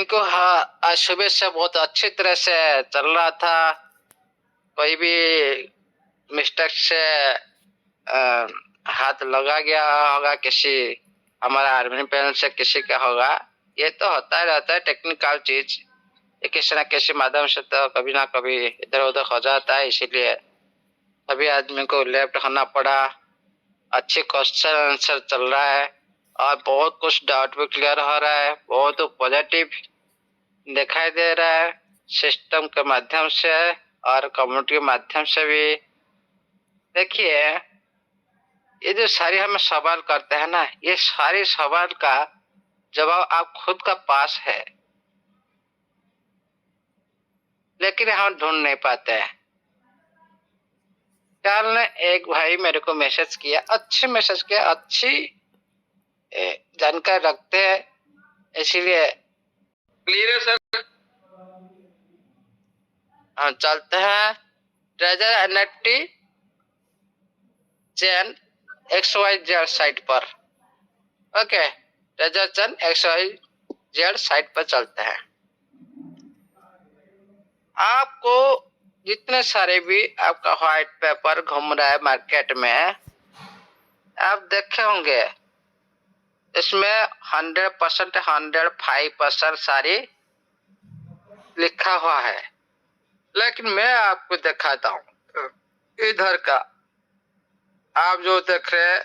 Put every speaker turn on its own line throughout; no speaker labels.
इनको हाँ, आज सुबह से बहुत अच्छी तरह से चल रहा था। कोई भी मिस्टेक से अ, हाथ लगा गया होगा किसी हमारा आर्मी पैनल से किसी का होगा। ये तो होता ही रहता है टेक्निकल चीज। ये किसी न किसी माध्यम से तो कभी ना कभी इधर उधर हो जाता है, इसीलिए सभी आदमी को लेफ्ट होना पड़ा। अच्छे क्वेश्चन आंसर चल रहा है और बहुत कुछ डाउट भी क्लियर हो रहा है। बहुत पॉजिटिव दिखाई दे रहा है सिस्टम के माध्यम से और कम्युनिटी के माध्यम से भी। देखिए, ये जो सारे हम सवाल करते हैं ना, ये सारे सवाल का जवाब आप खुद का पास है, लेकिन हम ढूंढ नहीं पाते हैं। कल ने एक भाई मेरे को मैसेज किया, अच्छी मैसेज किया, अच्छी जानकारी रखते हैं, इसीलिए
क्लियर है सर।
हम चलते हैं ट्रेजर एनएफटी चैन XYZ साइट पर। ओके, ट्रेजर चैन XYZ साइट पर चलते हैं। आपको जितने सारे भी आपका व्हाइट पेपर घूम रहा है मार्केट में, आप देखे होंगे इसमें 100% 105% सारी लिखा हुआ है। लेकिन मैं आपको दिखाता हूँ इधर का। आप जो देख रहे हैं,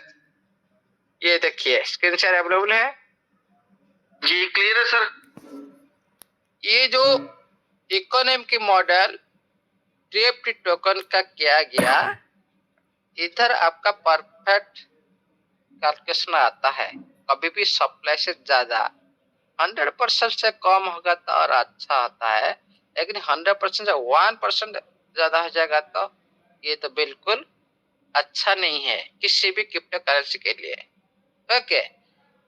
ये देखिए स्क्रीन शेयर अवेलेबल है
जी, क्लियर है सर।
ये जो इकोनॉमी की मॉडल TFT टोकन का किया गया, इधर आपका परफेक्ट कैलकुलेशन आता है। कभी भी सप्लाई से ज्यादा 100% से कम होगा तो और अच्छा होता है, लेकिन 100% से 1% ज्यादा हो जाएगा तो ये तो बिल्कुल अच्छा नहीं है किसी भी क्रिप्टो करेंसी के लिए। ओके,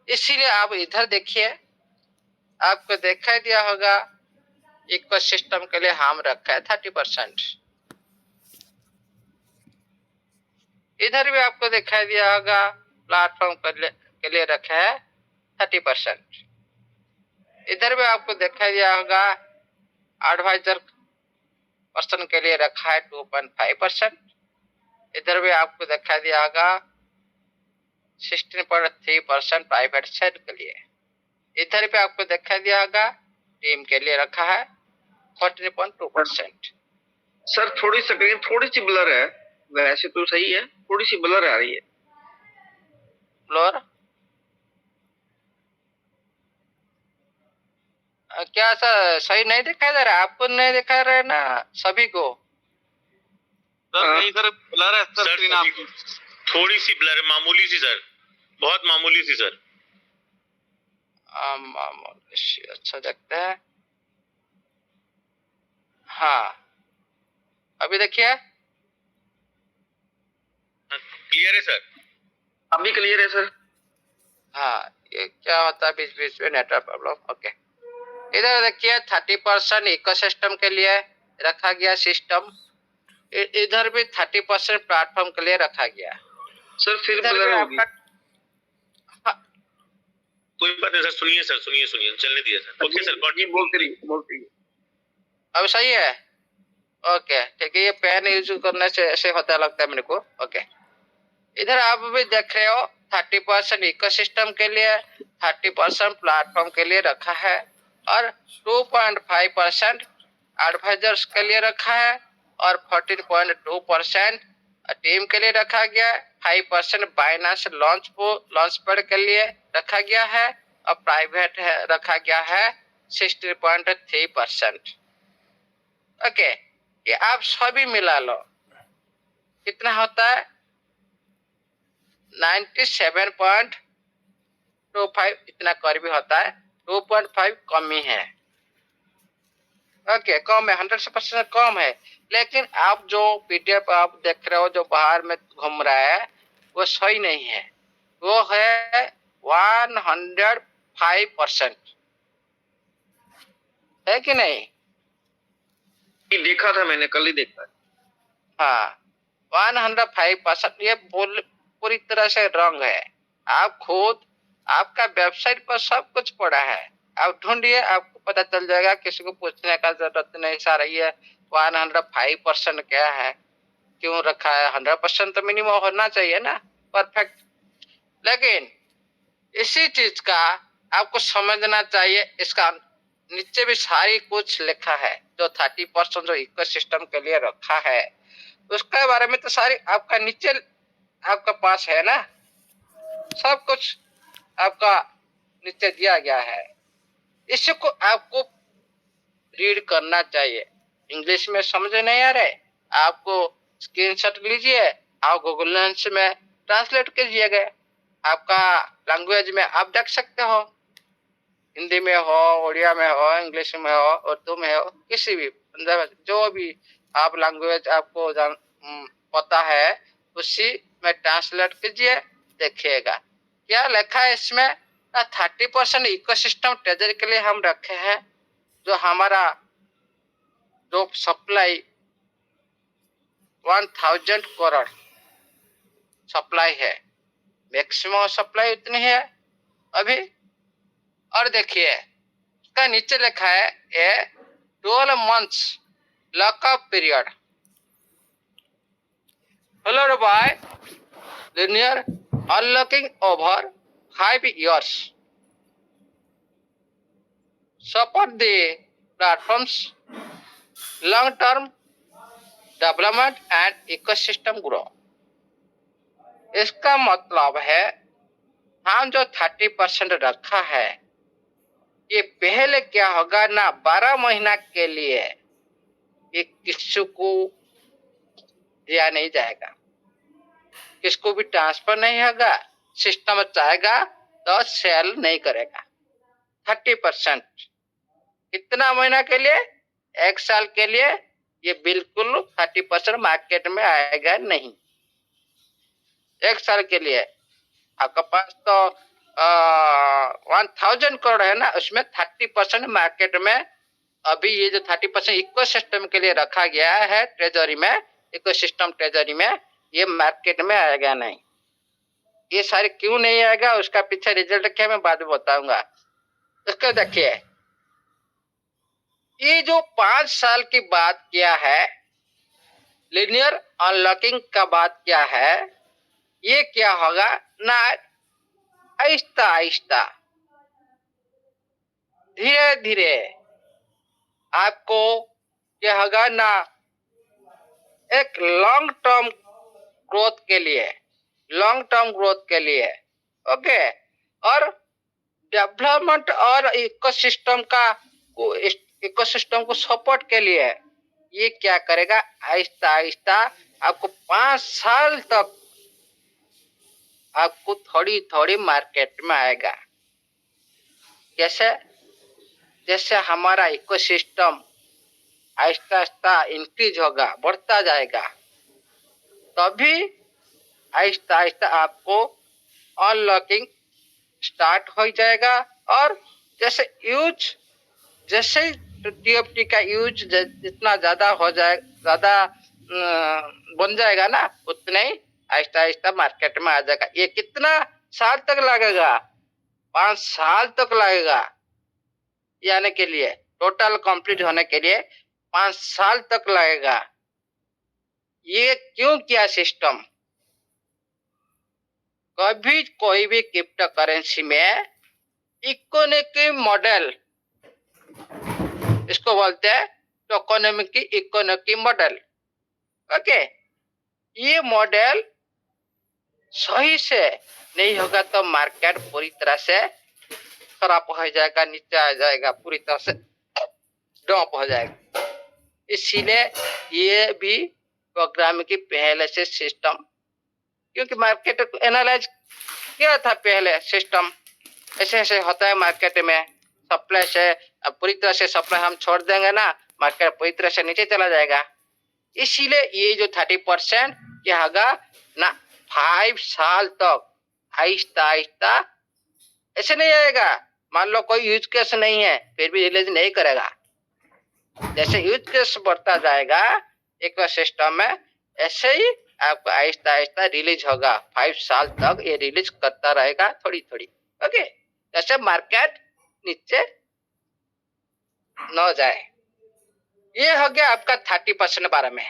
इसीलिए आप इधर देखिए, आपको दिखाई दिया होगा इको सिस्टम के लिए हम रखा है 30%। इधर भी आपको दिखाई दिया होगा प्लेटफॉर्म के लिए रखा है 30%। इधर भी आपको दिखाई दिया होगा एडवाइजर पर्सन के लिए रखा है 2.5%। इधर भी आपको दिखाई दिया होगा 16.3% प्राइवेट सेट के लिए। इधर भी आपको दिखाई दिया होगा टीम के लिए रखा है 14.2%।
सर थोड़ी सी ब्लर है, वैसे तो सही है, थोड़ी सी ब्लर आ रही है।
फ्लोर क्या सर सही नहीं दिखाई दे रहा है? आपको नहीं दिखा रहा है ना सभी को?
सर नहीं सर, ब्लर है सर स्क्रीन आपकी।
थोड़ी सी ब्लर है, मामूली सी सर, बहुत मामूली सी सर।
अच्छा देखते हैं। हाँ, अभी देखिए
क्लियर है सर,
अभी क्लियर है सर।
हाँ, ये क्या होता है बीच बीच में नेटवर्क प्रॉब्लम। ओके, इधर देखिए 30% इकोसिस्टम के लिए रखा गया सिस्टम। इधर भी 30% प्लेटफॉर्म के लिए रखा गया।
सर फिर
इधर
ब्लर
भी
होगी।
आपका
कोई बात नहीं सर, सुनिए सर, सुनिए सुनिए, चलने दिए सर। ओके सर,
बोलते रहिए।
अब सही है? ओके ठीक है, ये पेन यूज करने से ऐसे होता लगता है मेरे को। ओके, इधर आप भी देख रहे हो 30% इकोसिस्टम के लिए, 30% प्लेटफॉर्म के लिए रखा है और 2.5% एडवाइजर्स के लिए रखा है और 14.2% टीम के लिए रखा गया है। 5% बाइनेंस लॉन्च पैड के लिए रखा गया है और प्राइवेट रखा गया है 60.3%। ओके, ये आप सभी मिला लो कितना होता है? 97.25 इतना करीबी होता है। 2.5 कम ही है। ओके, कम है, 100% कम है। लेकिन आप जो PDF आप देख रहे हो जो बाहर में घूम रहा है, वो सही नहीं है। वो है 105%, है कि नहीं?
देखा था मैंने, कल ही देखा।
हाँ, 105%। ये पूरी तरह से रंग है। आप खुद आपका वेबसाइट पर सब कुछ पड़ा है। आप ढूंढिए, आपको पता चल जाएगा, किसी को पूछने का जरूरत नहीं। सारा ये 105% क्या है, क्यों रखा है। 100% तो मिनिमम होना चाहिए ना, परफेक्ट। लेकिन इसी चीज का आपको समझना चाहिए, इसका नीचे भी सारी कुछ लिखा है। जो 30% जो इकोसिस्टम के लिए रखा है, उसके बारे में तो सारी आपका नीचे आपका पास है ना, सब कुछ आपका नीचे दिया गया है। इसको आपको रीड करना चाहिए। इंग्लिश में समझ नहीं आ रहे, आपको स्क्रीनशॉट लीजिए, आप गूगल लेंस में ट्रांसलेट कीजिएगा। आपका लैंग्वेज में आप देख सकते हो, हिंदी में हो, उड़िया में हो, इंग्लिश में हो, उर्दू में हो, किसी भी जो भी आप लैंग्वेज आपको पता है, उसी में ट्रांसलेट कीजिए, देखिएगा क्या लिखा है इसमें। 30% इकोसिस्टम ट्रेजरी के लिए हम रखे हैं। जो हमारा जो सप्लाई 1000 करोड़ सप्लाई है, मैक्सिमम सप्लाई उतनी है अभी। और देखिए इसका नीचे लिखा है ए 12 months lockup period followed by linear unlocking over 5 years. Support the platform's long-term development and ecosystem growth. इसका मतलब है हम जो 30% रखा है, ये पहले क्या होगा ना, 12 महीना के लिए ये किसी को दिया नहीं जाएगा, किसको भी ट्रांसफर नहीं होगा। सिस्टम चाहेगा तो सेल नहीं करेगा। 30% कितना महीना के लिए, 1 साल के लिए ये बिल्कुल 30% मार्केट में आएगा नहीं। 1 साल के लिए आपका पास तो 1000 करोड़ है ना, उसमें 30% मार्केट में अभी ये जो 30% इकोसिस्टम के लिए रखा गया है ट्रेजरी में, इकोसिस्टम ट्रेजरी में, ये मार्केट में आएगा नहीं। ये सारे क्यों नहीं आएगा, उसका पीछे रिजल्ट क्या मैं बाद में बताऊंगा। इसको देखिए, ये जो 5 साल की बात किया है, लिनियर अनलॉकिंग का बात किया है, ये क्या होगा ना, आहिस्ता आहिस्ता धीरे धीरे आपको क्या होगा ना, एक लॉन्ग टर्म ग्रोथ के लिए ओके, और डेवलपमेंट और इकोसिस्टम को सपोर्ट के लिए ये क्या करेगा, आहिस्ता आहिस्ता आपको 5 साल तक आपको थोड़ी थोड़ी मार्केट में आएगा। जैसे हमारा इकोसिस्टम आहिस्ता आहिस्ता इंक्रीज होगा, बढ़ता जाएगा, तभी आहिस्ता आहिस्ता आपको अनलॉकिंग स्टार्ट हो जाएगा। और जैसे टीएफटी का यूज जितना ज्यादा हो जाए, ज्यादा बन जाएगा ना, उतने ही आहिस्ता आहिस्ता मार्केट में आ जाएगा। ये कितना साल तक लगेगा, 5 साल तक लगेगा, यानी के लिए टोटल कंप्लीट होने के लिए 5 साल तक लगेगा। ये क्यों किया सिस्टम, कभी कोई भी क्रिप्टो करेंसी में इकोनॉमिक मॉडल, इसको बोलते हैं टोकोनॉमिक इकोनॉमिक मॉडल। ओके, ये मॉडल सही से नहीं होगा तो मार्केट पूरी तरह से खराब हो जाएगा, नीचे आ जाएगा, पूरी तरह से ड्रॉप हो जाएगा। इसीलिए ये भी प्रोग्राम की पहले से सिस्टम, क्योंकि मार्केट को एनालाइज किया था पहले सिस्टम, ऐसे ऐसे होता है मार्केट में, सप्लाई से पूरी तरह से सप्लाई हम छोड़ देंगे ना, मार्केट पूरी तरह से नीचे चला जाएगा। इसीलिए ये जो 30% क्या होगा ना, 5 साल तक आहिस्ता आहिस्ता, ऐसे नहीं आएगा। मान लो कोई यूज केस नहीं है, फिर भी रिलीज नहीं करेगा। जैसे यूज केस बढ़ता जाएगा इकोसिस्टम में, ऐसे ही आपको आहिस्ता आहिस्ता रिलीज होगा। 5 साल तक ये रिलीज करता रहेगा थोड़ी थोड़ी। ओके, जैसे मार्केट नीचे न जाए। ये हो गया आपका 30% बारे में।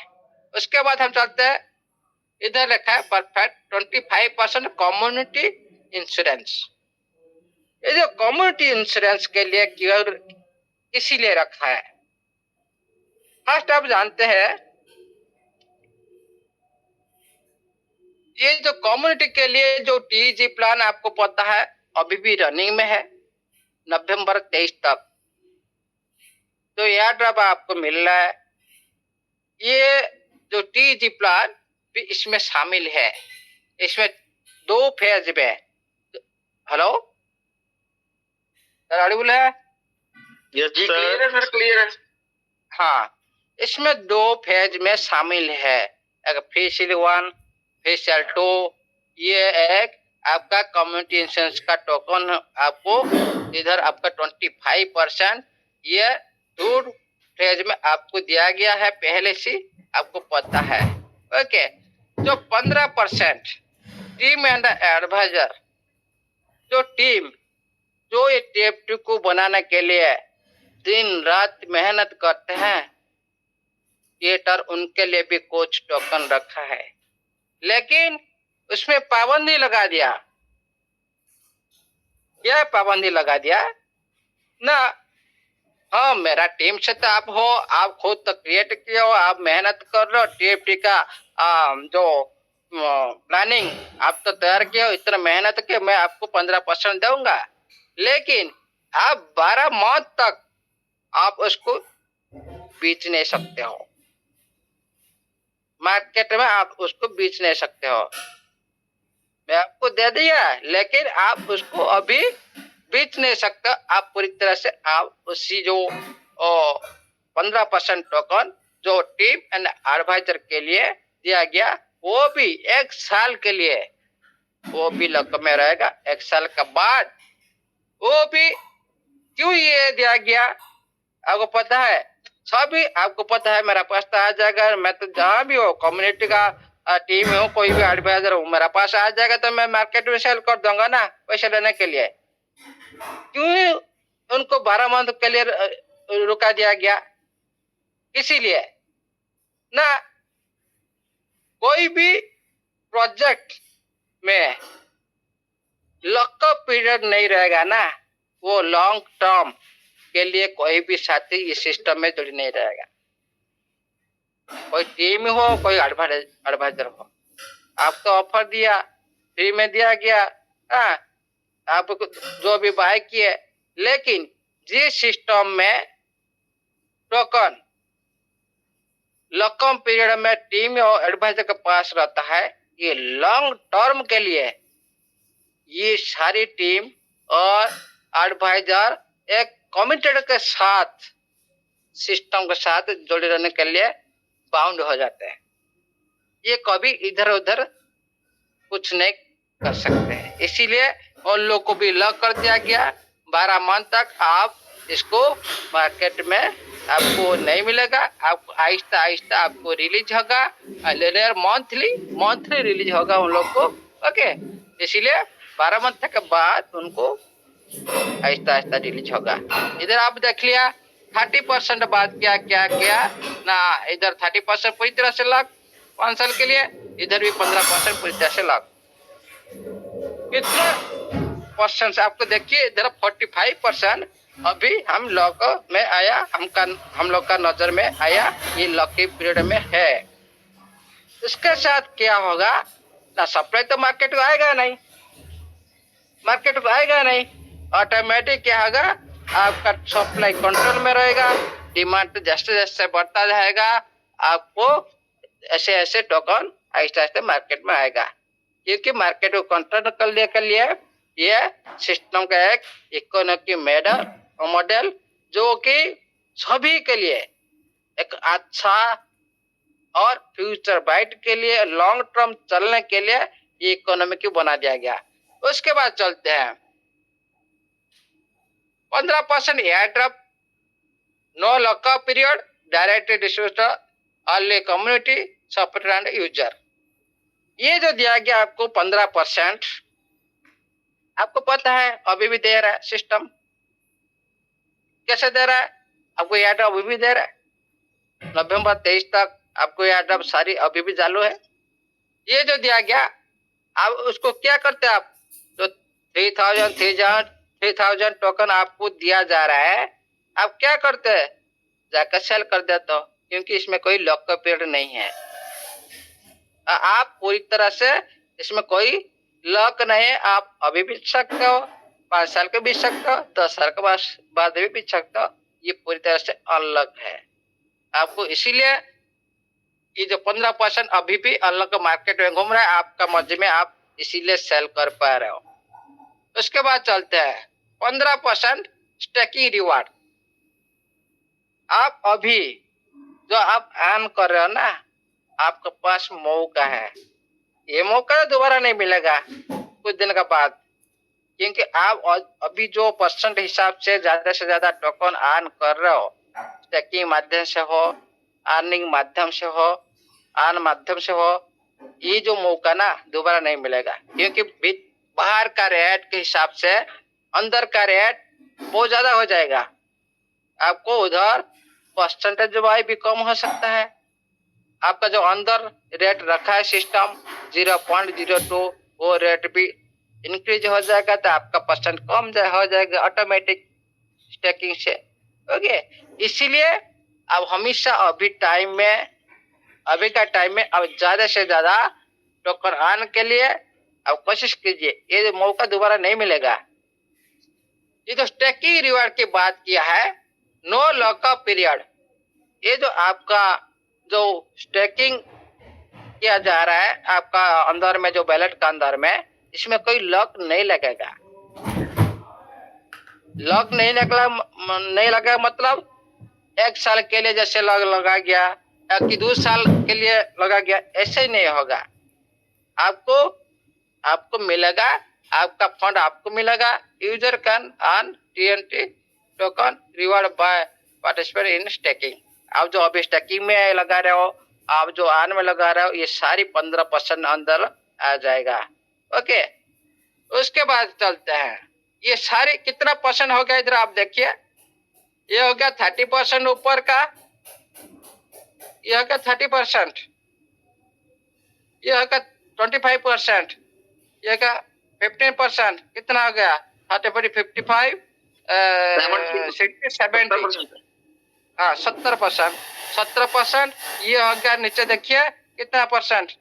उसके बाद हम चलते हैं, इधर लिखा है परफेक्ट 25% कम्युनिटी इंश्योरेंस। ये जो कम्युनिटी इंश्योरेंस के लिए इसीलिए रखा है, फर्स्ट आप जानते हैं, ये जो कम्युनिटी के लिए जो टीजी प्लान आपको पता है अभी भी रनिंग में है नवंबर 23 तक, तो एयर ड्रॉप आपको मिल रहा है। ये जो टीजी प्लान भी इसमें शामिल है। इसमें 2 फेज में, हेलो सर ऑडिबल है?
यस
जी
सर।
क्लियर है सर, क्लियर है।
हाँ, इसमें 2 फेज में शामिल है, एक फेशियल 1, फेशियल 2। ये एक आपका कम्युनिटी इंश्योरेंस का टोकन आपको इधर आपका 25% ये 2 फेज में आपको दिया गया है, पहले से आपको पता है। ओके, जो 15% टीम एंड एडवाइजर, जो टीम जो ये टेप को बनाने के लिए दिन रात मेहनत करते हैं, थिएटर उनके लिए भी कुछ टोकन रखा है, लेकिन उसमें पाबंदी लगा दिया। क्या पाबंदी लगा दिया ना? हाँ, मेरा टीम से तो आप हो, आप खुद तो क्रिएट किए हो, आप मेहनत कर रहे हो, टीएफटी का जो प्लानिंग आप तो तैयार किए हो, इतना मेहनत के मैं आपको 15% दूंगा, लेकिन आप 12 माह तक आप उसको बेच नहीं सकते हो, मार्केट में आप उसको बेच नहीं सकते हो। मैं आपको दे दिया, लेकिन आप उसको अभी बेच नहीं सकते। आप पूरी तरह से आप उसी जो 15% टोकन जो टीम एंड एडवाइजर के लिए दिया गया, वो भी 1 साल के लिए, वो भी लक में रहेगा। 1 साल के बाद वो भी क्यों ये दिया गया आपको पता है? सभी आपको पता है, मेरा पास तो आ जाएगा, मैं तो जहाँ भी हो कम्युनिटी का टीम हो, कोई भी एडवाइजर हो, मेरा पास आ जाएगा तो मैं मार्केट में सेल कर दूंगा ना पैसे लेने के लिए। क्यों उनको 12 मंथ के लिए रुका दिया गया? इसीलिए ना, कोई भी प्रोजेक्ट में लॉकअप पीरियड नहीं रहेगा ना, वो लॉन्ग टर्म के लिए कोई भी साथी इस सिस्टम में जुड़ नहीं रहेगा। कोई टीम हो, कोई एडवाइजर हो, आपको ऑफर दिया, फ्री में दिया गया, हाँ, आप जो भी बाय किए, लेकिन जिस सिस्टम में टोकन लॉकअप पीरियड में टीम और एडवाइजर के पास रहता है, ये लॉन्ग टर्म के लिए ये सारी टीम और एडवाइजर एक कमिटेड के साथ, सिस्टम के साथ जुड़े रहने के लिए बाउंड हो जाते हैं। ये कभी इधर उधर कुछ नहीं कर सकते हैं, इसीलिए उन लोग को भी लॉक कर दिया गया। 12 मंथ तक आप इसको मार्केट में आपको नहीं मिलेगा, आपको आहिस्ता आहिस्ता आपको रिलीज होगा, मंथली रिलीज होगा उन लोग को। ओके, इसीलिए 12 मंथ के बाद उनको आहिस्ता आहिस्ता रिलीज होगा। इधर आप देख लिया 30% बाद क्या क्या क्या ना, इधर 30% पूरी तरह से लॉक 5 साल के लिए, इधर भी 15% पूरी तरह से लॉक। कितना परसेंट आपको देखिए, इधर 45% अभी हम लोग में आया, हम लोग का नजर में आया, ये लॉकी पीरियड में है। इसके साथ क्या होगा ना, सप्लाई तो मार्केट को आएगा नहीं, ऑटोमेटिक क्या होगा, आपका सप्लाई कंट्रोल में रहेगा, डिमांड जैसे जैसे बढ़ता जाएगा, आपको ऐसे ऐसे टोकन आहिस्ता आहिस्ता मार्केट में आएगा, क्योंकि मार्केट को कंट्रोल करने के लिए ये सिस्टम का एक इकोनॉमिक मॉडल जो कि सभी के लिए एक अच्छा और फ्यूचर बाइट के लिए, लॉन्ग टर्म चलने के लिए ये इकोनॉमिक बना दिया गया। उसके बाद चलते हैं 15% airdrop, no lockup period, direct distributor, early community supporter and user. ये जो दिया गया आपको 15%, आपको पता है अभी भी दे रहा है सिस्टम। कैसे दे रहा है? आपको ये ऐड अभी भी दे रहा है, नवंबर 23 तक आपको ये ऐड सारी अभी भी चालू है। ये जो दिया गया, आप उसको क्या करते हैं, आप जो 3000 टोकन आपको दिया जा रहा है, आप क्या करते हैं, जाकर सेल कर देते हो, क्योंकि इसमें कोई लॉक का पीरियड नहीं है। आप पूरी तरह से इसमें कोई लॉक नहीं है, आप अभी बेच सकते हो, 5 साल के बेच सकते हो, 10 साल के बाद भी बेच सकते हो। ये पूरी तरह से अनलॉक है। आपको इसीलिए ये जो 15% अभी भी अनलॉक मार्केट में घूम रहा है, आपका मर्जी में आप इसीलिए सेल कर पा रहे हो। उसके बाद चलते हैं 15% स्टेकिंग रिवार्ड। आप अभी जो आप अर्न कर रहे हो ना, आपके पास मौका है, ये मौका दोबारा नहीं मिलेगा कुछ दिन के बाद, क्योंकि आप अभी जो परसेंट हिसाब से ज्यादा टोकन अर्न कर रहे हो, स्टेकिंग माध्यम से हो, अर्निंग माध्यम से हो, अर्न माध्यम से हो, ये जो मौका ना दोबारा नहीं मिलेगा, क्योंकि बाहर का रेट के हिसाब से अंदर का रेट बहुत ज्यादा हो जाएगा। आपको उधर परसेंटेज वाइज भी कम हो सकता है। आपका जो अंदर रेट रखा है सिस्टम 0.02, वो रेट भी इंक्रीज हो जाएगा, तो आपका परसेंट कम हो जाएगा ऑटोमेटिक स्टेकिंग से। ओके, इसीलिए अब हमेशा अभी का टाइम में अब ज्यादा से ज्यादा टोकन आने के लिए अब कोशिश कीजिए, ये मौका दोबारा नहीं मिलेगा। ये जो स्टेकिंग रिवार्ड की बात किया है, नो लॉकअप पीरियड, ये जो आपका जो स्टेकिंग किया जा रहा है आपका अंदर में, जो बैलेट का अंदर में, इसमें कोई लॉक नहीं लगेगा। लॉक नहीं लगेगा मतलब 1 साल के लिए जैसे लगा गया या कि 2 साल के लिए लगा गया, ऐसे ही नहीं होगा। आपको मिलेगा, आपका फंड आपको मिलेगा। User can earn TNT token reward by participate in staking. आप जो अभी स्टेकिंग में लगा रहे हो, आप जो अर्न में लगा रहे हो, ये सारी 15% अंदर आ जाएगा। ओके, उसके बाद चलते हैं, ये सारे कितना परसेंट हो गया, इधर आप देखिए, ये हो गया 30% ऊपर का, ये हो गया 30%, ये हो गया 25%, ये हो गया 15%, कितना हो गया 30, 55, 60, 70, हाँ 70%, ये हो गया। नीचे देखिए कितना परसेंट,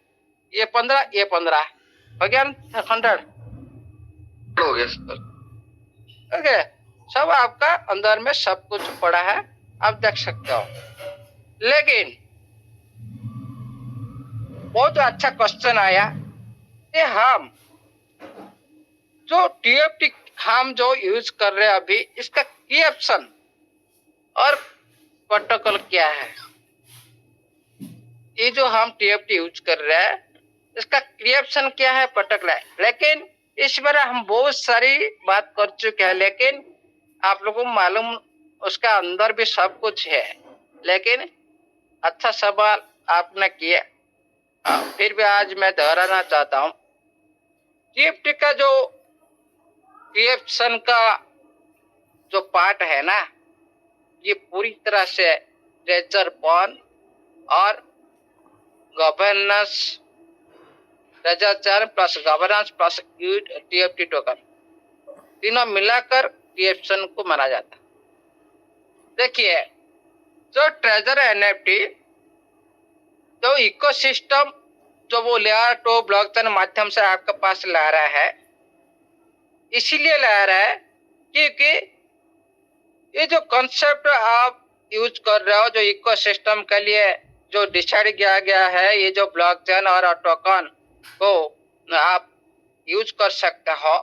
ये 15 हो गया 100
हो गया सर।
ओके, सब आपका अंदर में सब कुछ पड़ा है, आप देख सकते हो। लेकिन बहुत अच्छा क्वेश्चन आया कि हम जो TFT हम जो यूज कर रहे हैं अभी, इसका क्रिएप्शन और प्रोटोकॉल क्या है। ये जो हम TFT यूज कर रहे हैं, इसका क्रिएप्शन क्या है, प्रोटोकॉल है। लेकिन इस बार हम बहुत सारी बात कर चुके हैं, लेकिन आप लोगों को मालूम उसका अंदर भी सब कुछ है। लेकिन अच्छा सवाल आपने किया, फिर भी आज मैं दोहराना चाहता हूँ, TFT का जो क्रिएप्शन का जो पार्ट है ना, ये पूरी तरह से ट्रेजर बॉन्ड और governance, treasure plus governance plus TFT token, तीनों मिलाकर क्रिएप्शन को माना जाता है। देखिए, जो ट्रेजर NFT जो इकोसिस्टम जो वो लेयर 2 ब्लॉकचेन माध्यम से आपके पास ला रहा है, इसीलिए ला रहा है क्योंकि ये जो कॉन्सेप्ट आप यूज कर रहे हो, जो इकोसिस्टम के लिए जो डिसाइड किया गया है, ये जो ब्लॉकचेन और टोकन को आप यूज कर सकते हो,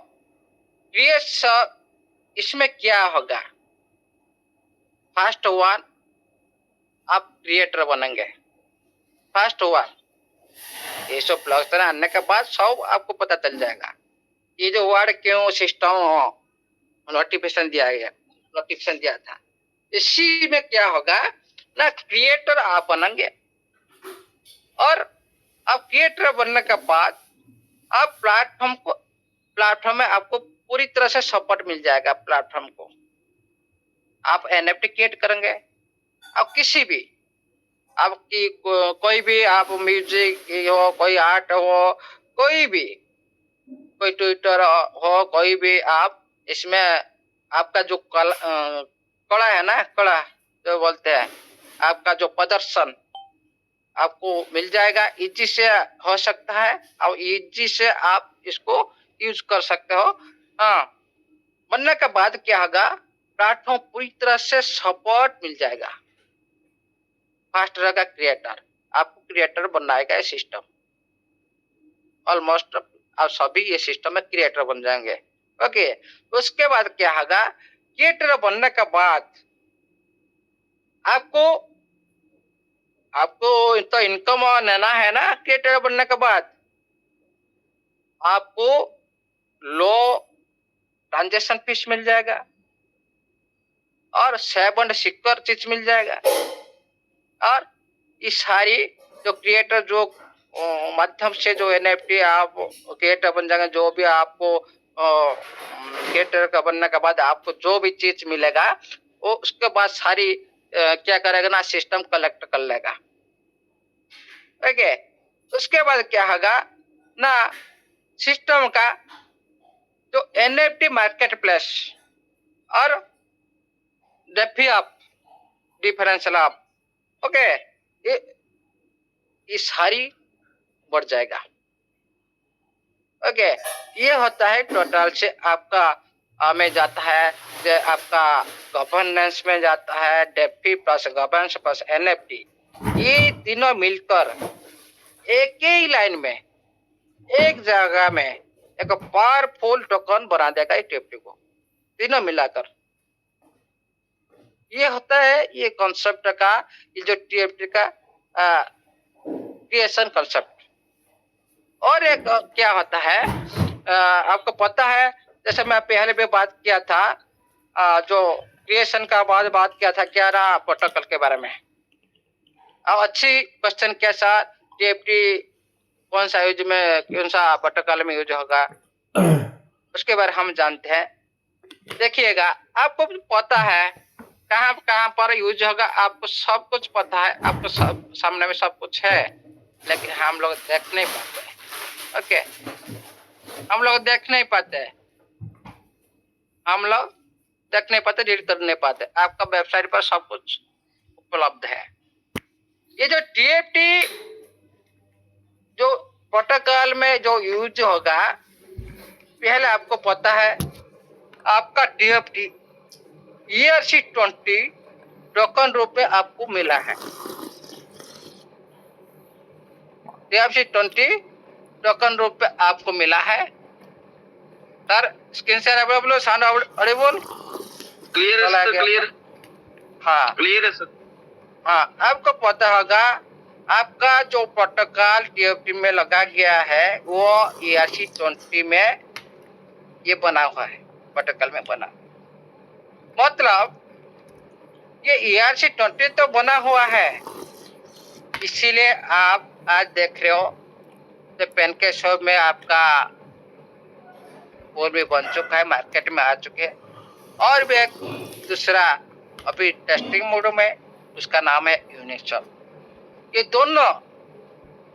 इसमें क्या होगा, फर्स्ट वन आप क्रिएटर बनेंगे। फर्स्ट वन, ये सब ब्लॉकचेन आने के बाद सब आपको पता चल जाएगा। ये जो वर्ड क्यों सिस्टम नोटिफिकेशन दिया था, इसी में क्या होगा ना, क्रिएटर आप बनेंगे, और आप क्रिएटर बनने के बाद आप प्लेटफॉर्म में आपको पूरी तरह से सपोर्ट मिल जाएगा। प्लेटफॉर्म को आप NFT क्रिएट करेंगे, अब किसी भी आपकी कोई भी आप म्यूजिक हो, कोई आर्ट हो, कोई भी, कोई ट्विटर हो, कोई भी आप इसमें आपका जो कला है ना, कला जो बोलते हैं, आपका जो प्रदर्शन आपको मिल जाएगा, इजी से हो सकता है और इजी से आप इसको यूज कर सकते हो। हाँ, बनने के बाद क्या होगा, प्लेटफॉर्म पूरी तरह से सपोर्ट मिल जाएगा। फास्ट रहेगा क्रिएटर, आपको क्रिएटर बनाएगा ये सिस्टम। ऑलमोस्ट आप सभी ये सिस्टम में क्रिएटर बन जाएंगे। ओके, उसके बाद क्या होगा, क्रिएटर बनने के बाद आपको आपको तो इनकम लेना है ना। क्रिएटर बनने के बाद आपको लो ट्रांजेक्शन फीस मिल जाएगा और सेफ एंड सिक्योर चीज मिल जाएगा। और ये सारी जो क्रिएटर जो माध्यम से जो एनएफटी आप क्रिएटर बन जाएंगे, जो भी आपको क्रिएटर का बनने के बाद आपको जो भी चीज मिलेगा वो उसके बाद सारी क्या करेगा ना, सिस्टम कलेक्ट कर लेगा। ओके, उसके बाद क्या होगा ना, सिस्टम का जो एनएफटी मार्केट प्लेस और DeFi up differential up, okay, ये सारी बढ़ जाएगा। ओके, ये होता है टोटल से आपका में जाता है, जो आपका गवर्नेंस में जाता है, DeFi plus governance plus NFT, ये तीनों मिलकर एक ही लाइन में एक जगह में एक पावरफुल टोकन बना देगा टीएफटी को, तीनों मिलाकर। ये होता है ये कॉन्सेप्ट का, ये जो टीएफटी का क्रिएशन कॉन्सेप्ट। और एक क्या होता है, आपको पता है, जैसे मैं पहले भी बात किया था, जो क्रिएशन का बाद बात किया था क्या ना, प्रोटोकॉल के बारे में। अब अच्छी क्वेश्चन के साथ टीएफटी कौन सा यूज में, कौन सा प्रोटोकॉल में यूज होगा, उसके बारे हम जानते हैं। देखिएगा, आपको पता है कहाँ कहाँ पर यूज होगा, आपको सब कुछ पता है, आपको सब सामने में सब कुछ है, लेकिन हम लोग देख नहीं पाते। ओके, हम लोग देख नहीं पाते, हम लोग देख नहीं पाते, रीड कर नहीं पाते। आपका वेबसाइट पर सब कुछ उपलब्ध है। ये जो टीएफटी जो प्रोटोकॉल में जो यूज होगा, पहले आपको पता है आपका टीएफटी ERC-20 टोकन रूप में आपको मिला है। ERC-20 टोकन रूप में आपको मिला है। सर स्क्रीन शेयर अवेलेबल है, साउंड ऑडिबल,
क्लियर है सर, क्लियर।
हाँ
क्लियर है सर।
हाँ, आपको पता होगा आपका जो प्रोटोकॉल टीएफटी में लगा गया है वो ERC-20 में ये बना हुआ है, प्रोटोकॉल में बना। मतलब ये ERC-20 तो बना हुआ है, इसीलिए आप आज देख रहे हो तो पेनकेक शॉप में आपका और भी बन चुका है, मार्केट में आ चुके हैं। और भी एक दूसरा अभी टेस्टिंग मोड में, उसका नाम है यूनिस्वाप। ये दोनों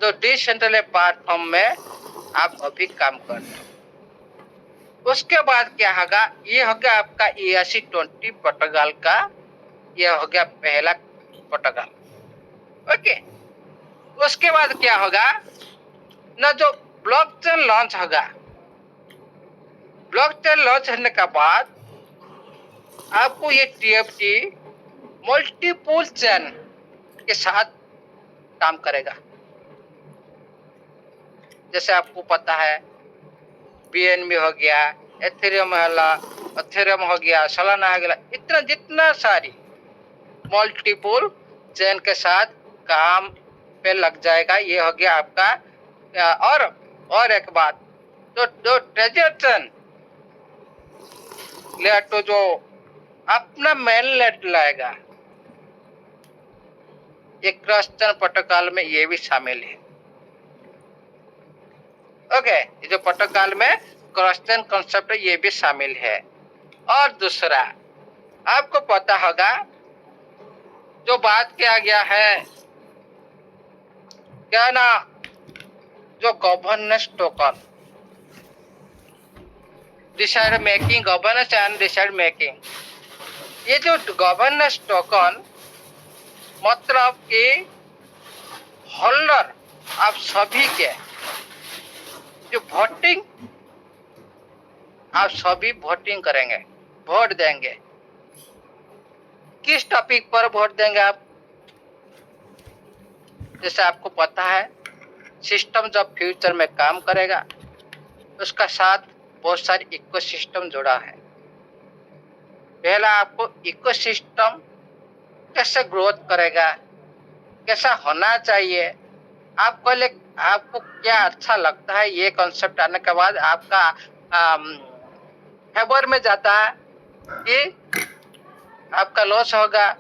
जो डिसेंट्रलाइज्ड प्लेटफॉर्म में आप अभी काम कर रहे हो। उसके बाद क्या होगा, ये हो गया आपका ERC-20 प्रोटोकॉल का, ये हो गया पहला प्रोटोकॉल। ओके, उसके बाद क्या होगा ना, जो ब्लॉकचेन लॉन्च होगा, ब्लॉकचेन लॉन्च होने के बाद आपको ये टीएफटी मल्टीपल चेन के साथ काम करेगा। जैसे आपको पता है BNB हो गया, एथेरियम हो गया, सोलाना हो गया, इतना जितना सारी मल्टीपल चेन के साथ काम पे लग जाएगा। ये हो गया आपका। और एक बात, तो ट्रेजर चेन लेयर तो जो अपना मेन लेट लाएगा, ये क्रॉस चेन प्रोटोकॉल में ये भी शामिल है। ओके, ये जो प्रोटोकॉल में क्रॉस चेन कॉन्सेप्ट है ये भी शामिल है। और दूसरा आपको पता होगा जो बात किया गया है क्या ना, जो governance token, decide making, governance and decide making, ये जो गवर्नेंस टोकन मतलब कि होल्डर आप सभी के जो वोटिंग, आप सभी वोटिंग करेंगे, वोट देंगे। किस टॉपिक पर वोट देंगे आप? जैसे आपको पता है सिस्टम जब फ्यूचर में काम करेगा उसका साथ बहुत सारी इकोसिस्टम जुड़ा है। पहला आपको इकोसिस्टम कैसे ग्रोथ करेगा, कैसा होना चाहिए, आपको क्या अच्छा लगता है, ये कॉन्सेप्ट आने के बाद आपका फेवर में जाता है कि आपका लॉस होगा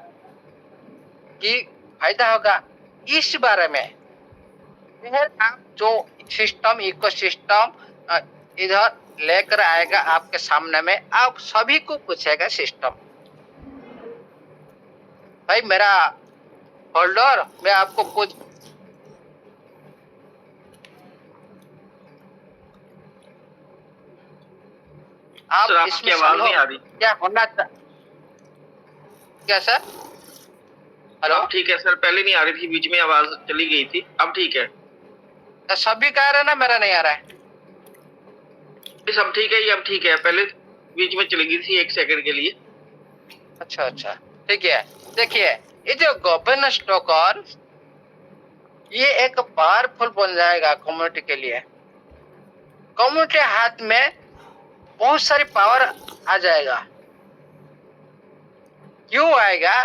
कि फायदा होगा। इस बारे में फिर आप जो सिस्टम, इकोसिस्टम इधर लेकर आएगा आपके सामने में, आप सभी को पूछेगा सिस्टम, भाई मेरा होल्डर, मैं आपको कुछ आप
सर
इसमें
आपकी आवाज
समझो
नहीं आ रही।
क्या होना क्या सर? हेलो,
अब ठीक है सर, पहले नहीं आ रही थी, बीच में आवाज चली गई थी, अब ठीक है।
सभी कह रहे हैं ना, मेरा नहीं आ रहा है?
सब ठीक है, ये अब ठीक है, पहले बीच में चली गई थी 1 सेकंड के लिए।
अच्छा अच्छा, ठीक है। देखिए ये जो गवर्नेंस टोकन, ये एक पावरफुल बन जाएगा कम्युनिटी के लिए। कम्युनिटी हाथ में बहुत सारी पावर आ जाएगा। क्यों आएगा?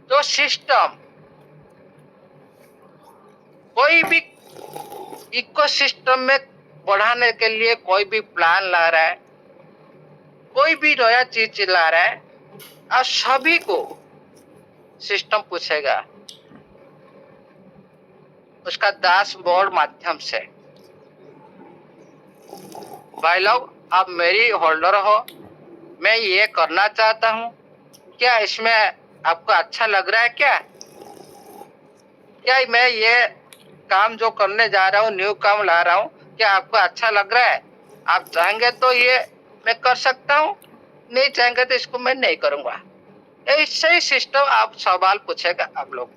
तो सिस्टम कोई भी इकोसिस्टम में बढ़ाने के लिए कोई भी प्लान ला रहा है, कोई भी नया चीज ला रहा है, और सभी को सिस्टम पूछेगा उसका डैशबोर्ड माध्यम से, भाई लोग आप मेरी होल्डर हो, मैं ये करना चाहता हूँ, क्या इसमें आपको अच्छा लग रहा है? क्या मैं ये काम जो करने जा रहा हूँ, न्यू काम ला रहा हूँ, क्या आपको अच्छा लग रहा है? आप चाहेंगे तो ये मैं कर सकता हूँ, नहीं चाहेंगे तो इसको मैं नहीं करूंगा। ऐसे ही सिस्टम आप सवाल पूछेगा आप लोग।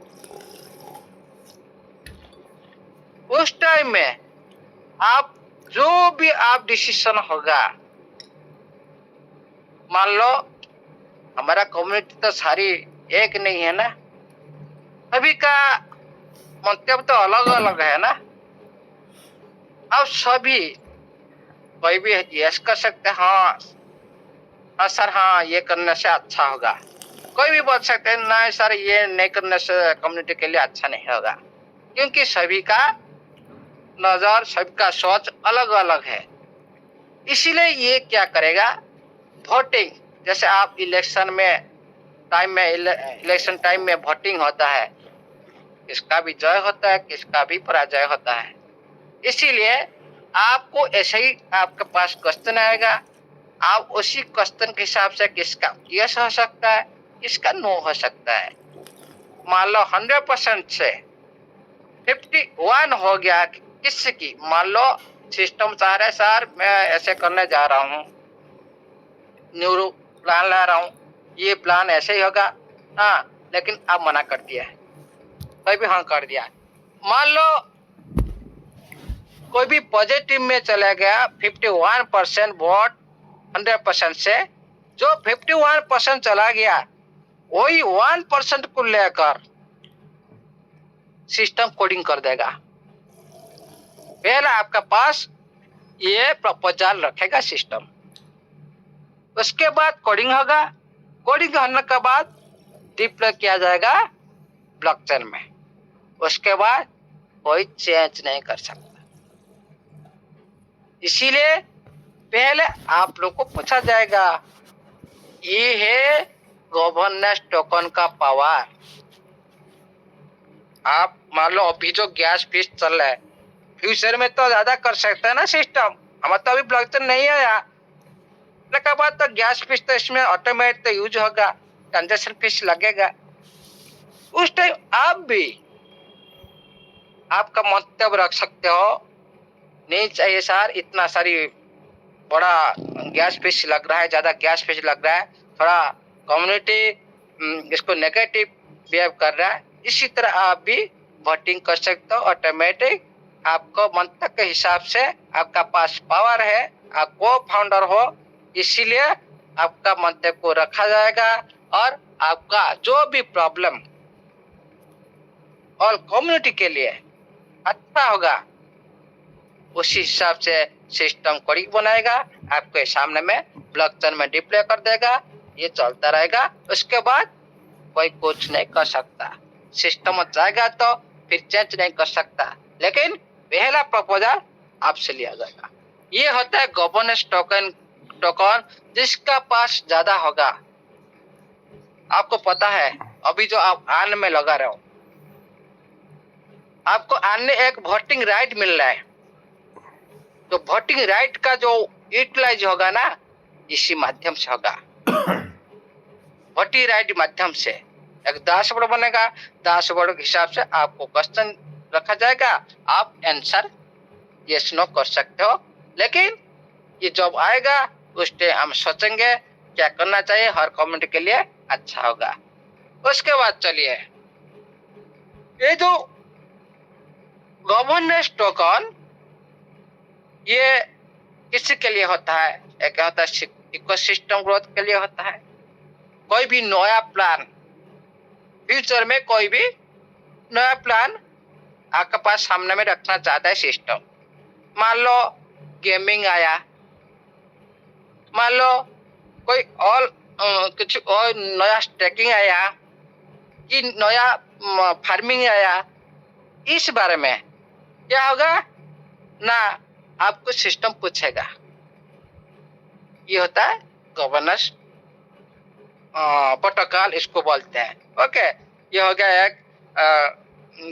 उस टाइम में आप जो भी आप डिसीजन होगा, मान लो हमारा कम्युनिटी तो सारी एक नहीं है ना, सभी का मंतव्य तो अलग अलग है ना। अब सभी कोई भी यस कर सकते हैं, हाँ सर, हाँ ये करने से अच्छा होगा। कोई भी बोल सकते हैं नहीं सर, ये नहीं करने से कम्युनिटी के लिए अच्छा नहीं होगा, क्योंकि सभी का नजर, सबका सोच अलग अलग है। इसीलिए ये क्या करेगा, वोटिंग, जैसे आप इलेक्शन टाइम में वोटिंग होता है, किसका भी जय होता है, किसका भी पराजय होता है। इसीलिए आपको ऐसे ही आपके पास क्वेश्चन आएगा, आप उसी क्वेश्चन के हिसाब से किसका यस हो सकता है, किसका नो हो सकता है। मान लो 100% से 51 हो गया किसकी, मान लो सिस्टम चाह रहा है सर मैं ऐसे करने जा रहा हूँ, न्यूरो प्लान ला रहा हूँ, ये प्लान ऐसे ही होगा, हाँ, लेकिन आप मना कर दिया है, कोई भी हाँ कर दिया। मान लो कोई भी पॉजिटिव में चला गया, 51% वोट 100% से, जो 51% चला गया वही 1% को लेकर सिस्टम कोडिंग कर देगा। पहला आपके पास ये प्रपोजल रखेगा सिस्टम, उसके बाद कोडिंग होगा, कोडिंग होने के बाद डिप्लॉय किया जाएगा ब्लॉकचेन में, उसके बाद कोई चेंज नहीं कर सकता। इसीलिए पहले आप लोग को पूछा जाएगा, ये है गवर्नेंस टोकन का पावर। आप मान लो अभी जो गैस फीस चल रहा है, फ्यूचर में तो ज्यादा कर सकता है ना सिस्टम, हमारा तो अभी ब्लॉकचेन नहीं आया, के बाद तो गैस फीस तो इसमें ऑटोमेटिक तो यूज होगा, ट्रांजेक्शन फीस लगेगा, उस टाइम आप भी आपका मंतव्य रख सकते हो, नहीं चाहिए सर, इतना सारी बड़ा गैस फिश लग रहा है, ज्यादा गैस फिश लग रहा है, थोड़ा कम्युनिटी इसको नेगेटिव बिहेव कर रहा है। इसी तरह आप भी वोटिंग कर सकते हो ऑटोमेटिक। आपको मंतव्य के हिसाब से आपका पास पावर है, आप को फाउंडर हो, इसीलिए आपका मंतव्य को रखा जाएगा और आपका जो भी प्रॉब्लम और कम्युनिटी के लिए अच्छा होगा उसी हिसाब से सिस्टम कोड बनाएगा, आपके सामने में ब्लॉकचेन में डिप्लॉय कर देगा, ये चलता रहेगा। उसके बाद कोई कुछ नहीं कर सकता, सिस्टम जाएगा तो फिर चेंज नहीं कर सकता, लेकिन पहला प्रपोजल आपसे लिया जाएगा। ये होता है गवर्नेंस टोकन जिसका पास ज्यादा होगा। आपको पता है अभी जो आप आन में लगा रहे हो, आपको आन में एक वोटिंग राइट मिल रहा है, तो वोटिंग राइट का जो यूटिलाइज होगा ना, इसी माध्यम से होगा। वोटिंग राइट माध्यम से एक डैशबोर्ड बनेगा, डैशबोर्ड के हिसाब से आपको क्वेश्चन रखा जाएगा, आप आंसर यस नो कर सकते हो। लेकिन ये जब आएगा उस टाइम हम सोचेंगे क्या करना चाहिए, हर कम्युनिटी के लिए अच्छा होगा। उसके बाद चलिए, ये जो गवर्नेंस टोकन ये किसी के लिए होता है, एक होता है इकोसिस्टम ग्रोथ के लिए होता है। कोई भी नया प्लान फ्यूचर में, कोई भी नया प्लान आपके पास सामने में रखना चाहता है सिस्टम, मान लो गेमिंग आया, मान लो कोई और कुछ और नया स्टेकिंग आया कि नया फार्मिंग आया, इस बारे में क्या होगा ना, आपको सिस्टम पूछेगा। ये होता है गवर्नेंस प्रोटोकॉल, इसको बोलते हैं। ओके, ये हो गया एक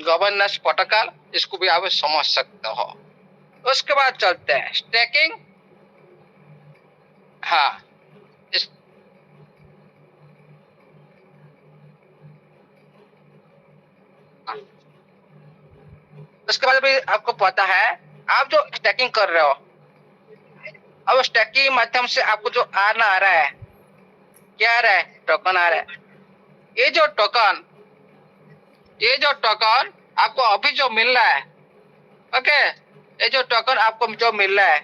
गवर्नेंस प्रोटोकॉल, इसको भी आप समझ सकते हो। उसके बाद चलते हैं स्टेकिंग। हाँ, उसके बाद भी आपको पता है, आप जो स्टेकिंग कर रहे हो, अब स्टेकिंग माध्यम से आपको जो आना आ रहा है, क्या आ रहा है, टोकन आ रहा है। ये जो टोकन आपको अभी जो मिल रहा है, ओके, ये जो टोकन आपको जो मिल रहा है,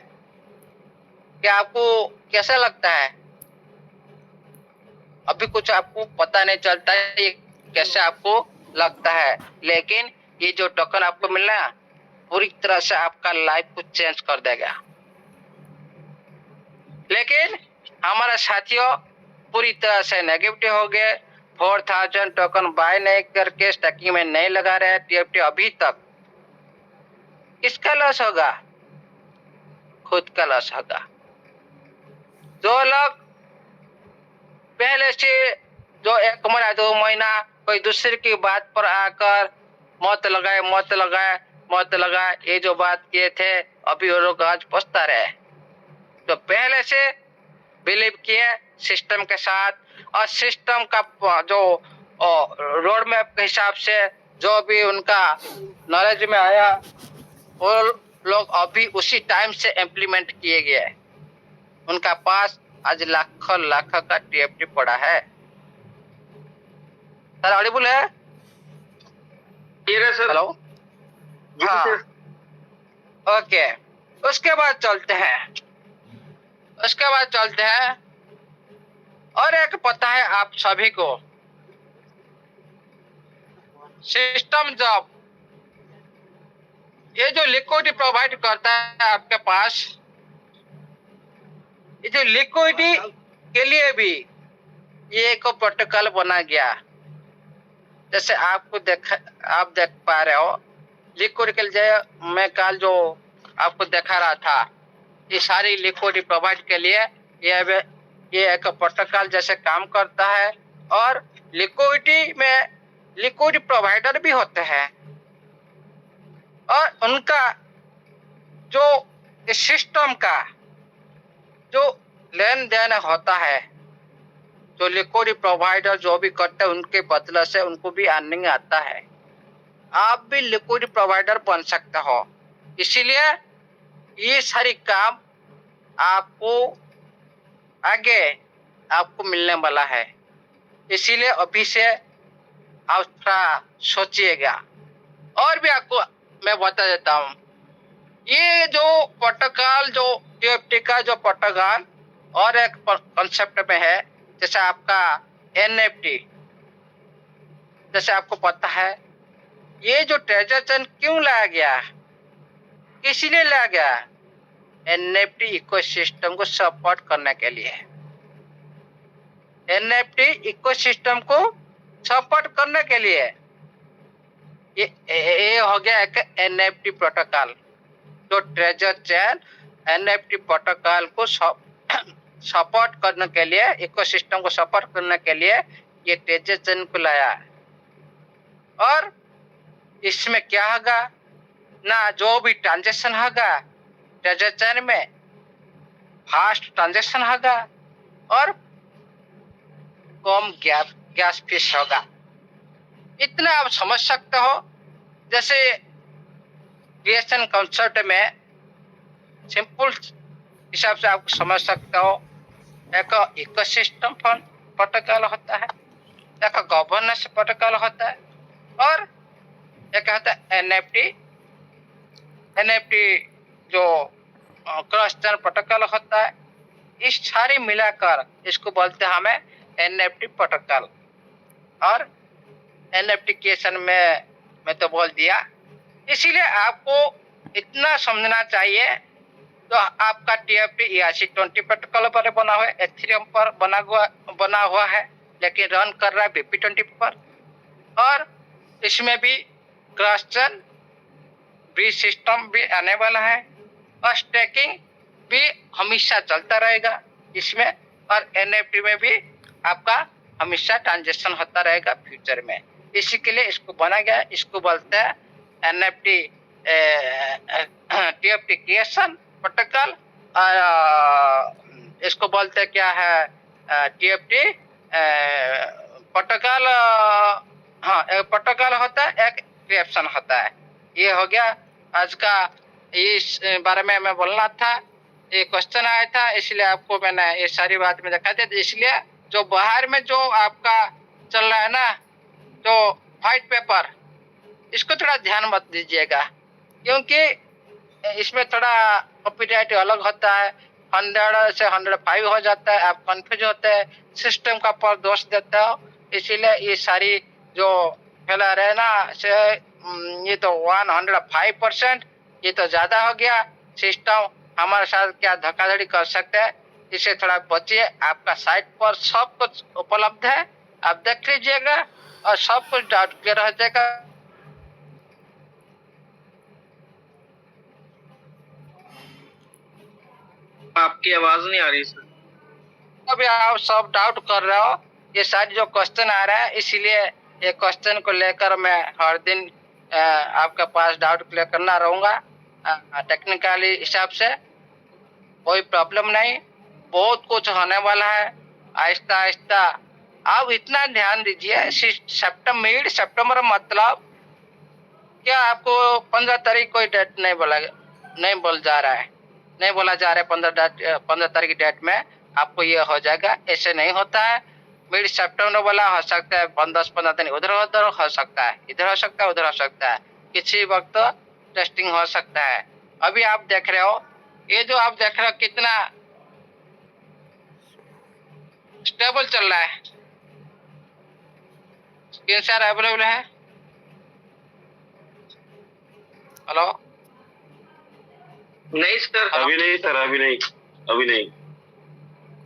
क्या आपको कैसा लगता है? अभी कुछ आपको पता नहीं चलता है ये कैसे आपको लगता है, लेकिन ये जो टोकन आपको मिल रहा है पूरी तरह से आपका लाइफ को चेंज कर देगा। लेकिन हमारे साथियों पूरी तरह से नेगेटिव हो गए, 4000 टोकन बाय नहीं करके स्टैकिंग में नहीं लगा रहे TFT अभी तक। किसका लॉस होगा? खुद का लॉस होगा। जो लोग पहले से जो 1 महीना 2 महीना कोई दूसरे की बात पर आकर मत लगाए, ये जो बात किए थे अभी वो लोग आज पछता रहे। तो पहले से बिलीव किए सिस्टम के साथ, और सिस्टम का जो रोड मैप के हिसाब से जो भी उनका नॉलेज में आया वो लोग अभी उसी टाइम से इम्प्लीमेंट किए गए। उनका पास आज लाखों का TFT पड़ा है। सर ऑडिबल है?
सर
हेलो, हाँ, ओके। उसके बाद चलते हैं और एक पता है आप सभी को, सिस्टम जब ये जो लिक्विडिटी प्रोवाइड करता है आपके पास, ये जो लिक्विडिटी के लिए भी ये एक प्रोटोकॉल बना गया। जैसे आप देख पा रहे हो, लिक्विड के लिए मैं कल जो आपको दिखा रहा था, ये सारी लिक्विडिटी प्रोवाइड के लिए ये एक प्रोटोकॉल जैसे काम करता है। और लिक्विडिटी में लिक्विडिटी प्रोवाइडर भी होते हैं, और उनका जो इस सिस्टम का जो लेन देन होता है जो लिक्विडिटी प्रोवाइडर जो भी करते हैं उनके बदले से उनको भी अर्निंग आता है। आप भी लिक्विडिटी प्रोवाइडर बन सकते हो। इसीलिए ये सारी काम आपको आगे आपको मिलने वाला है। इसीलिए अभी से आप थोड़ा सोचिएगा। और भी आपको मैं बता देता हूँ, ये जो प्रोटोकॉल जो टीएफटी का जो प्रोटोकॉल और एक कॉन्सेप्ट में है, जैसे आपका एनएफटी। जैसे आपको पता है ये जो ट्रेजर चेन क्यों लाया गया, किसलिए लाया गया? एनएफटी इकोसिस्टम को सपोर्ट करने के लिए। एनएफटी इकोसिस्टम को सपोर्ट करने के लिए ये हो गया एक एनएफटी प्रोटोकॉल। जो ट्रेजर चेन एनएफटी प्रोटोकॉल को सपोर्ट करने के लिए, इकोसिस्टम को सपोर्ट करने के लिए ये ट्रेजर चेन को लाया। और इसमें क्या होगा ना, जो भी ट्रांजैक्शन होगा ट्रेजर चेन में फास्ट ट्रांजैक्शन होगा और कम गैस फीस होगा। इतना आप समझ सकते हो। जैसे क्रिएशन कॉन्सेप्ट में सिंपल हिसाब से आप समझ सकते हो, एक इकोसिस्टम प्रोटोकॉल होता है, एक गवर्नेंस प्रोटोकॉल होता है और एक होता है एनएफटी। एनएफटी जो क्रॉस चेन प्रोटोकॉल होता है। इस सारी मिलाकर इसको बोलते हैं हमें एनएफटी प्रोटोकॉल। और एनएफटी क्रिएशन में मैं तो बोल दिया। इसीलिए आपको इतना समझना चाहिए। तो आपका टीएफटी ERC-20 प्रोटोकॉल पर बना हुआ है, एथेरियम पर बना हुआ है, लेकिन रन कर रहा है BP20 पर। और इसमें भी क्रॉस चेन ब्रिज सिस्टम भी आने वाला है और स्टेकिंग भी हमेशा चलता रहेगा इसमें। और एनएफटी में भी आपका हमेशा ट्रांजैक्शन होता रहेगा फ्यूचर में। इसी के लिए इसको बना गया। इसको बोलते हैं एनएफटी टीएफटी क्रिएशन प्रोटोकॉल। इसको बोलते हैं क्या है, टीएफटी प्रोटोकॉल। हाँ, एक प्रोटोकॉल होता है, एक क्रिएशन होता है। ये हो गया आज का। इस बारे में मैं बोलना था, ये क्वेश्चन आया था, इसलिए आपको मैंने ये सारी बात में दिखा दी। इसलिए जो बाहर में जो आपका चल रहा है ना, जो व्हाइट पेपर, इसको थोड़ा ध्यान मत दीजिएगा, क्योंकि इसमें थोड़ा कॉपीराइट अलग होता है। 100 से 105 हो जाता है, आप कंफ्यूज होते हैं, सिस्टम का पर दोष देते हो। इसीलिए ये सारी जो फैला रहे ना से ये तो 105%, ये तो ज्यादा हो गया। सिस्टम हमारे साथ क्या धोखाधड़ी कर सकते हैं, इसे थोड़ा बचिए। आपका साइट पर सब कुछ उपलब्ध है, आप देख लीजिएगा और सब कुछ डाउट क्लियर हो जाएगा।
आपकी आवाज नहीं आ रही सर।
अभी आप सब डाउट कर रहे हो, ये सारी जो क्वेश्चन आ रहा है, इसीलिए ये क्वेश्चन को लेकर मैं हर दिन आपके पास डाउट क्लियर करना रहूंगा। टेक्निकली हिसाब से कोई प्रॉब्लम नहीं, बहुत कुछ होने वाला है आहिस्ता आहिस्ता। आप इतना ध्यान दीजिए। मिड सितंबर मतलब क्या आपको 15 तारीख कोई डेट नहीं बोला जा रहा है, नहीं बोला जा रहा है 15 तारीख की डेट में आपको ये हो जाएगा, ऐसे नहीं होता है। मिड सितंबर वाला हो सकता है 10-15 दिन उधर हो सकता है, इधर हो सकता है, उधर हो सकता है, किसी वक्त टेस्टिंग हो सकता है। अभी आप देख रहे हो, ये जो आप देख रहे हो कितना स्टेबल चल रहा है। स्क्रीन शेयर अवेलेबल है। हेलो,
नहीं सर,
अभी नहीं सर, अभी नहीं, अभी नहीं।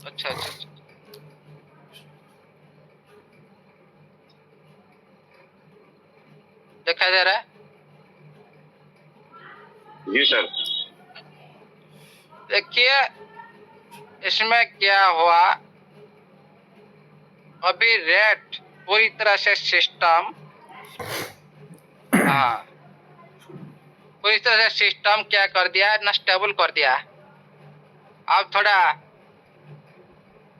अच्छा अच्छा अच्छा, दिखाई दे रहा है?
जी सर।
देखिए इसमें क्या हुआ, अभी रेट पूरी तरह से सिस्टम, हाँ पूरी तरह से सिस्टम क्या कर दिया है ना, स्टेबल कर दिया है। अब थोड़ा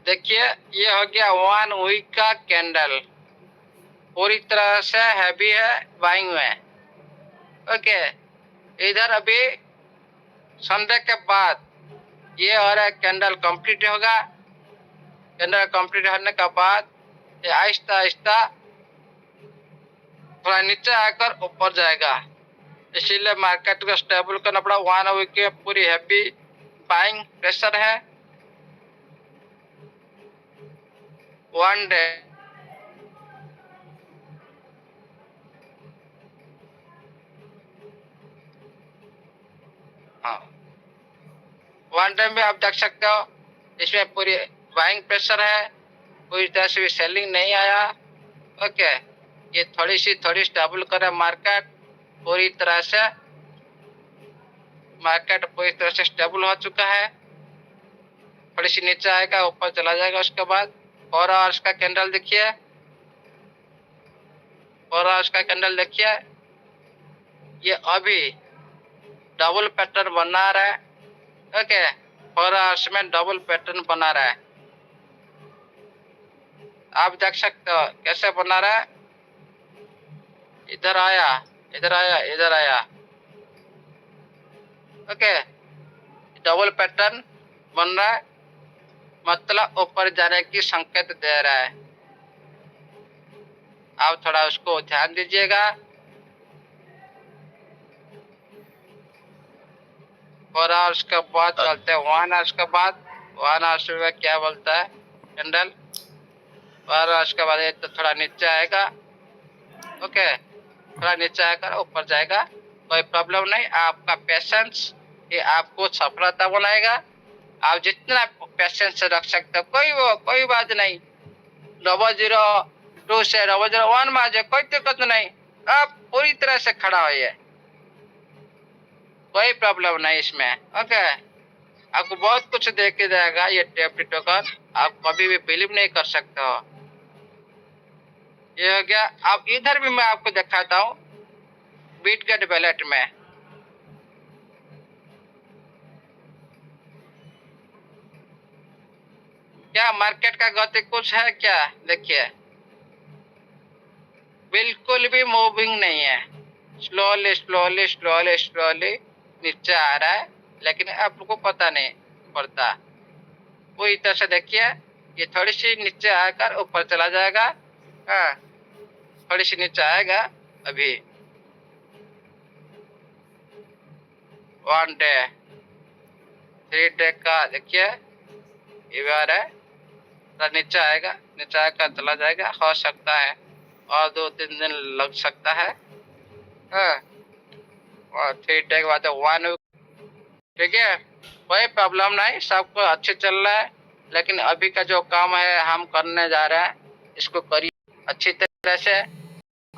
देखिए ये हो गया 1 वीक का कैंडल, पूरी तरह से हैवी है बाइंग में। ओके, इधर अभी संडे के बाद ये और एक कैंडल कंप्लीट होगा। कैंडल कंप्लीट होने के बाद ये आहिस्ता आहिस्ता थोड़ा नीचे आकर ऊपर जाएगा, इसीलिए मार्केट को स्टेबल करना पड़ा। 1 वीक की पूरी हैवी बाइंग प्रेशर है। 1 डे हाँ, 1 डे में आप देख सकते हो इसमें पूरी बाइंग प्रेशर है, पूरी तरह से भी सेलिंग नहीं आया। ओके, ये थोड़ी स्टेबल करे मार्केट, पूरी तरह से मार्केट पूरी तरह से स्टेबल हो चुका है। थोड़ी सी नीचे आएगा, ऊपर चला जाएगा। उसके बाद 4 आवर्स का कैंडल देखिए, 4 आवर्स का कैंडल देखिए, ये अभी डबल पैटर्न बना रहा है। ओके, 4 आवर्स में डबल पैटर्न बना रहा है, आप देख सकते हो कैसे बना रहा है। इधर आया, इधर आया, इधर आया। ओके, डबल पैटर्न बन रहा है, मतलब ऊपर जाने की संकेत दे रहा है। आप थोड़ा उसको ध्यान दीजिएगा। 4 आवर्स के बाद चलते हैं 1 आवर्स के बाद। 1 आवर्स में क्या बोलता है कैंडल। 4 आवर्स के बाद ये तो थोड़ा नीचे आएगा। ओके, थोड़ा नीचे आकर ऊपर जाएगा, कोई प्रॉब्लम नहीं। आपका पेशेंस ये आपको सफलता बनाएगा। आप जितना पेशेंस रख सकते हो, कोई बात नहीं। 002 से 001 में आ जाए, कोई दिक्कत नहीं। आप पूरी तरह से खड़ा होइए, कोई प्रॉब्लम नहीं इसमें। ओके, आपको बहुत कुछ दे के जाएगा ये टेप टोकन, आप कभी भी बिलीव नहीं कर सकते हो। ये हो गया। अब इधर भी मैं आपको दिखाता हूँ बिटगेट वैलेट में। क्या मार्केट का गति कुछ है क्या, देखिए बिल्कुल भी मूविंग नहीं है, स्लोली स्लोली स्लोली स्लोली नीचे आ रहा है, लेकिन आपको पता नहीं पड़ता। पूरी तरह से देखिए, ये थोड़ी सी नीचे आकर ऊपर चला जाएगा। हाँ, थोड़ी सी नीचे आएगा अभी। 1 डे 3 डे का देखिए, ये बार है, नीचे आएगा, नीचे आकर चला जाएगा। हो सकता है और 2-3 दिन लग सकता है। हाँ, और 3 डे के बाद 1 वीक। ठीक है, कोई प्रॉब्लम नहीं, सब कुछ अच्छे चल रहा है। लेकिन अभी का जो काम है हम करने जा रहे हैं, इसको करिए अच्छी तरह से।